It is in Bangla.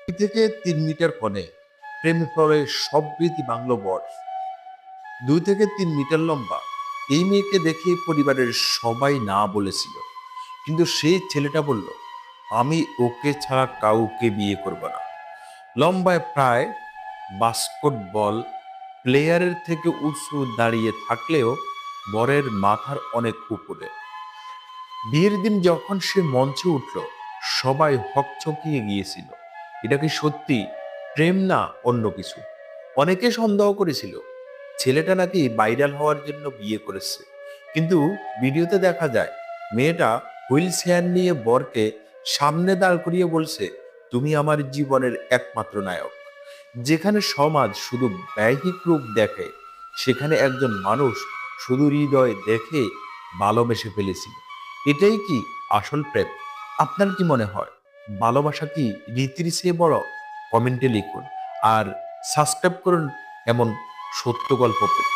থেকে 3 মিটার কোণে প্রেমে পড়ে সব রীতি বাংলো বর। 2 থেকে 3 মিটার লম্বা এই মেয়েকে দেখে পরিবারের সবাই না বলেছিল, কিন্তু সেই ছেলেটা বলল, আমি ওকে ছাড়া কাউকে বিয়ে করব না। লম্বায় প্রায় বাস্কেটবল প্লেয়ারের থেকে উঁচু দাঁড়িয়ে থাকলেও বরের মাথার অনেক উপরে। বিয়ের দিন যখন সে মঞ্চে উঠল, সবাই হকচকিয়ে গিয়েছিল। এটা কি সত্যি প্রেম না অন্য কিছু? অনেকে সন্দেহ করেছিল ছেলেটা নাকি ভাইরাল হওয়ার জন্য বিয়ে করেছে, কিন্তু ভিডিওতে দেখা যায় মেয়েটা হুইল চেয়ার নিয়ে বরকে সামনে দাঁড় করিয়ে বলছে, তুমি আমার জীবনের একমাত্র নায়ক। যেখানে সমাজ শুধু ব্যহিক রূপ দেখে, সেখানে একজন মানুষ শুধু হৃদয় দেখে ভালোবেসে ফেলেছিল। এটাই কি আসল প্রেম? আপনার কি মনে হয়, ভালোবাসা কি রীতির চেয়ে বড়? কমেন্টে লিখুন আর সাবস্ক্রাইব করুন এমন সত্য গল্প পেতে।